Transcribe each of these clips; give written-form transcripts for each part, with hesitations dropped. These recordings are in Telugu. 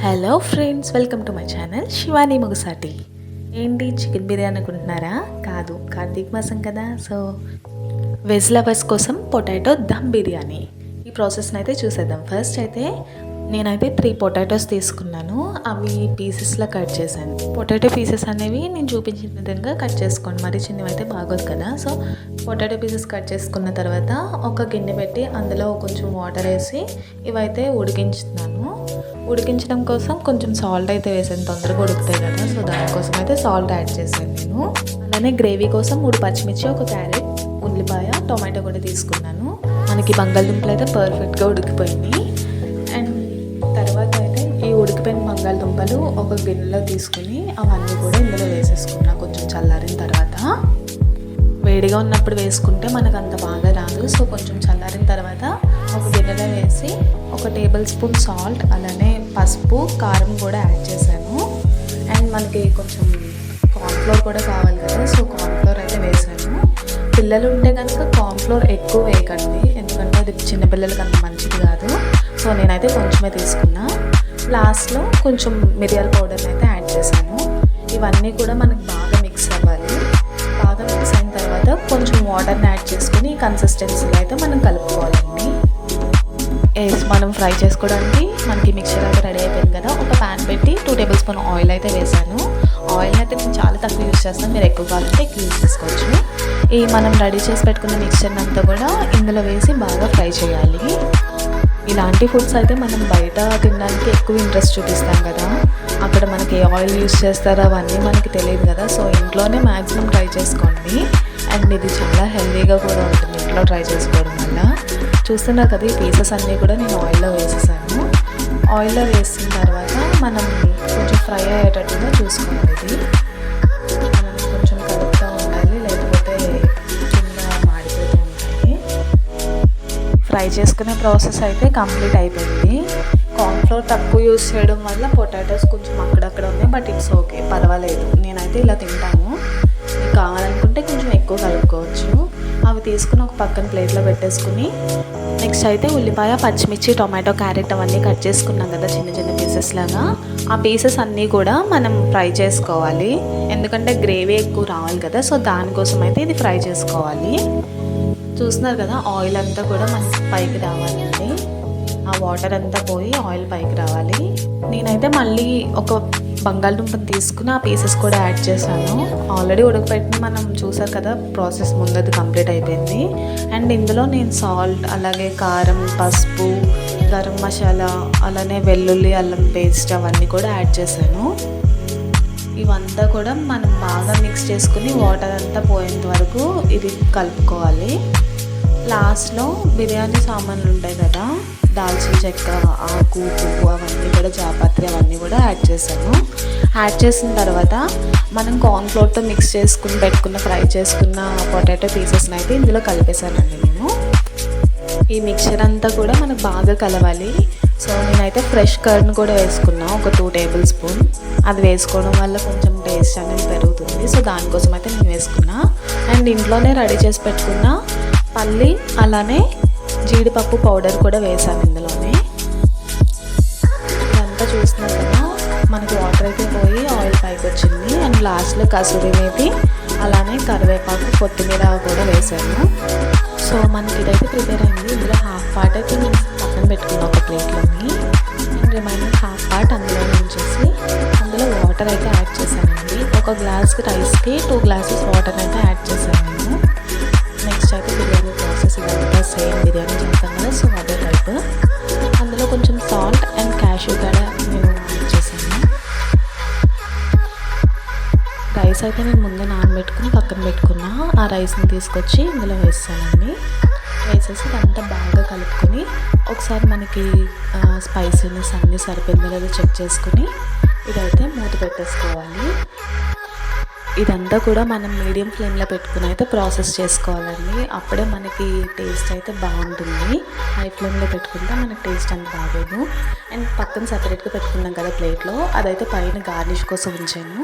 Hello friends, welcome to my channel Shivani Mugusati. ఏంటి చికెన్ బిర్యానీ అనుకుంటున్నారా? కాదు, కార్తీక మాసం కదా. సో వెజ్ లవర్స్ కోసం పొటాటో దమ్ బిర్యానీ ఈ ప్రాసెస్ని అయితే చూసేద్దాం. ఫస్ట్ అయితే నేనైతే 3 పొటాటోస్ తీసుకున్నాను. అవి పీసెస్లో కట్ చేశాను. పొటాటో పీసెస్ అనేవి నేను చూపించిన విధంగా కట్ చేసుకోండి, మరి చిన్నవి అయితే బాగోదు కదా. సో పొటాటో పీసెస్ కట్ చేసుకున్న తర్వాత ఒక గిన్నె పెట్టి అందులో కొంచెం వాటర్ వేసి ఇవైతే ఉడికించుతున్నాను. ఉడికించడం కోసం కొంచెం సాల్ట్ అయితే వేసాను, తొందరగా ఉడుకుతాయి కదా. సో దానికోసం అయితే సాల్ట్ యాడ్ చేశాను నేను. అలానే గ్రేవీ కోసం 3 పచ్చిమిర్చి, ఒక క్యారెట్, ఉల్లిపాయ, టొమాటో కూడా తీసుకున్నాను. మనకి బంగాళదుంపలు అయితే పర్ఫెక్ట్గా ఉడికిపోయింది. అండ్ తర్వాత అయితే ఈ ఉడికిపోయిన బంగాళదుంపలు ఒక గిన్నెలో తీసుకుని అవన్నీ కూడా ఇందులో వేసేసుకున్నా. కొంచెం చల్లారిన తర్వాత, వేడిగా ఉన్నప్పుడు వేసుకుంటే మనకు అంత బాగా రాదు. సో కొంచెం చల్లారిన తర్వాత ఒక గిన్నెలో వేసి ఒక టేబుల్ స్పూన్ సాల్ట్, అలానే పసుపు, కారం కూడా యాడ్ చేశాను. అండ్ మనకి కొంచెం కార్న్ఫ్లోర్ కూడా కావాలి కదా. సో కార్న్ఫ్లోర్ అయితే వేసాను. పిల్లలు ఉంటే కనుక కార్న్ఫ్లోర్ ఎక్కువ వేయకండి, ఎందుకంటే అది చిన్నపిల్లలకి అంత మంచిది కాదు. సో నేనైతే కొంచెమే తీసుకున్నా. లాస్ట్లో కొంచెం మిరియాల పౌడర్ని అయితే యాడ్ చేశాను. ఇవన్నీ కూడా మనకు బాగా మిక్స్ అవ్వాలి. బాగా మిక్స్ అయిన తర్వాత కొంచెం వాటర్ని యాడ్ చేసుకుని కన్సిస్టెన్సీలో అయితే మనం కలుపుకోవాలండి. మనం ఫ్రై చేసుకోవడానికి మనకి మిక్చర్ అయితే రెడీ అయిపోయింది కదా. ఒక ప్యాన్ పెట్టి 2 టేబుల్ స్పూన్ ఆయిల్ అయితే వేసాను. ఆయిల్ అయితే నేను చాలా తక్కువ యూజ్ చేస్తాను, మీరు ఎక్కువ కావాలంటే ఎక్కువ యూజ్ చేసుకోవచ్చు. ఈ మనం రెడీ చేసి పెట్టుకున్న మిక్చర్ని అంతా కూడా ఇందులో వేసి బాగా ఫ్రై చేయాలి. ఇలాంటి ఫుడ్స్ అయితే మనం బయట తినడానికి ఎక్కువ ఇంట్రెస్ట్ చూపిస్తాం కదా, అక్కడ మనకి ఏ ఆయిల్ యూజ్ చేస్తారో అవన్నీ మనకి తెలియదు కదా. సో ఇంట్లోనే మ్యాక్సిమం ట్రై చేసుకోండి. అండ్ ఇది చాలా హెల్తీగా కూడా ఉంటుంది ఇంట్లో ట్రై చేసుకోవడం వల్ల. చూస్తున్నారు కదా, ఈ పీసెస్ అన్నీ కూడా నేను ఆయిల్లో వేసేసాను. ఆయిల్లో వేసిన తర్వాత మనం కొంచెం ఫ్రై అయ్యేటట్టుగా చూసుకోవాలి. ఇది మనం కొంచెం కలుపుతూ ఉండాలి, లేకపోతే కింద మాడిపోతూ ఉంటాయి. ఫ్రై చేసుకునే ప్రాసెస్ అయితే కంప్లీట్ అయిపోయింది. కార్న్ఫ్లోర్ తక్కువ యూజ్ చేయడం వల్ల పొటాటోస్ కొంచెం అక్కడక్కడ ఉన్నాయి, బట్ ఇట్స్ ఓకే, పర్వాలేదు. నేనైతే ఇలా తింటాను. మీకు కావాలనుకుంటే కొంచెం ఎక్కువ కలుపుకోవచ్చు. అవి తీసుకుని ఒక పక్కన ప్లేట్లో పెట్టేసుకుని నెక్స్ట్ అయితే ఉల్లిపాయ, పచ్చిమిర్చి, టొమాటో, క్యారెట్ అవన్నీ కట్ చేసుకున్నాం కదా చిన్న చిన్న పీసెస్ లాగా. ఆ పీసెస్ అన్నీ కూడా మనం ఫ్రై చేసుకోవాలి, ఎందుకంటే గ్రేవీ ఎక్కువ రావాలి కదా. సో దానికోసం అయితే ఇది ఫ్రై చేసుకోవాలి. చూస్తున్నారు కదా, ఆయిల్ అంతా కూడా మనకి పైకి రావాలండి. ఆ వాటర్ అంతా పోయి ఆయిల్ పైకి రావాలి. నేనైతే మళ్ళీ ఒక బంగాళదుంపని తీసుకుని ఆ పీసెస్ కూడా యాడ్ చేశాను. ఆల్రెడీ ఉడకపెట్టిన మనం చూసారు కదా, ప్రాసెస్ ముందది కంప్లీట్ అయిపోయింది. అండ్ ఇందులో నేను సాల్ట్, అలాగే కారం, పసుపు, గరం మసాలా, అలానే వెల్లుల్లి, అల్లం పేస్ట్ అవన్నీ కూడా యాడ్ చేశాను. ఇవంతా కూడా మనం బాగా మిక్స్ చేసుకుని వాటర్ అంతా పోయేంత వరకు ఇది కలుపుకోవాలి. లాస్ట్లో బిర్యానీ సామాన్లు ఉంటాయి కదా, దాల్చిన చెక్క, ఆకు, పువ్వు అవన్నీ కూడా, జాపత్రి అవన్నీ కూడా యాడ్ చేశాను. యాడ్ చేసిన తర్వాత మనం కార్న్ఫ్లోర్తో మిక్స్ చేసుకుని పెట్టుకున్న ఫ్రై చేసుకున్న పొటాటో పీసెస్ని అయితే ఇందులో కలిపేశానండి నేను. ఈ మిక్చర్ అంతా కూడా మనకు బాగా కలవాలి. సో నేనైతే ఫ్రెష్ కర్డ్ని కూడా వేసుకున్నా, ఒక 2 టేబుల్ స్పూన్. అది వేసుకోవడం వల్ల కొంచెం టేస్ట్ అనేది పెరుగుతుంది. సో దానికోసం అయితే నేను వేసుకున్నా. అండ్ ఇంట్లోనే రెడీ చేసి పెట్టుకున్న పల్లి, అలానే జీడిపప్పు పౌడర్ కూడా వేసాను ఇందులోనే. ఇదంతా చూస్తున్నారు కదా, మనకి వాటర్ అయితే పోయి ఆయిల్ పైకి వచ్చింది. అండ్ లాస్ట్లో కసూరి మేతి, అలానే కరివేపాకు, కొత్తిమీర కూడా వేసాను. సో మనకి ఇదైతే ప్రిపేర్ అయింది. ఇందులో హాఫ్ పార్ట్ అయితే నేను పక్కన పెట్టుకున్నాను ఒక ప్లేట్లోని. అండ్ రిమైనింగ్ హాఫ్ పార్ట్ అందులో ఉంచేసి అందులో వాటర్ అయితే యాడ్ చేశానండి. ఒక గ్లాస్ రైస్కి 2 గ్లాసెస్ వాటర్ అయితే యాడ్ చేశాను నేను. నెక్స్ట్ అయితే బిర్యానీ ప్రాసెస్ ఇదంతా సేమ్ బిర్యానీ చేస్తాం కదా, సో అదే టైప్. అందులో కొంచెం సాల్ట్ అండ్ క్యాష్యూ కూడా నేను యాడ్ చేశాను. రైస్ అయితే నేను ముందే నానబెట్టుకుని పక్కన పెట్టుకున్నా. ఆ రైస్ని తీసుకొచ్చి ఇందులో వేస్తానండి. వేసేసి ఇదంతా బాగా కలుపుకొని ఒకసారి మనకి స్పైసీనెస్ అన్నీ సరిపోయిందో లేదో చెక్ చేసుకుని ఇదైతే మూత పెట్టేసుకోవాలి. ఇదంతా కూడా మనం మీడియం ఫ్లేమ్లో పెట్టుకుని అయితే ప్రాసెస్ చేసుకోవాలండి, అప్పుడే మనకి టేస్ట్ అయితే బాగుంటుంది. హై ఫ్లేమ్లో పెట్టుకుంటే మనకి టేస్ట్ అంత బాగోదు. అండ్ పక్కన సపరేట్గా పెట్టుకున్నాం కదా ప్లేట్లో, అదైతే పైన గార్నిష్ కోసం ఉంచాను.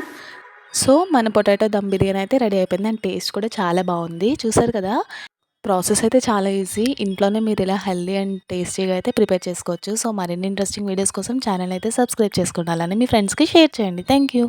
సో మన పొటాటో దమ్ బిర్యానీ అయితే రెడీ అయిపోయింది. అండ్ టేస్ట్ కూడా చాలా బాగుంది. చూసారు కదా, ప్రాసెస్ అయితే చాలా ఈజీ. ఇంట్లోనే మీరు ఇలా హెల్తీ అండ్ టేస్టీగా అయితే ప్రిపేర్ చేసుకోవచ్చు. సో, మరిన్ని ఇంట్రెస్టింగ్ వీడియోస్ కోసం ఛానల్ అయితే సబ్స్క్రైబ్ చేసుకోండి. అలానే మీ ఫ్రెండ్స్‌కి షేర్ చేయండి. Thank you.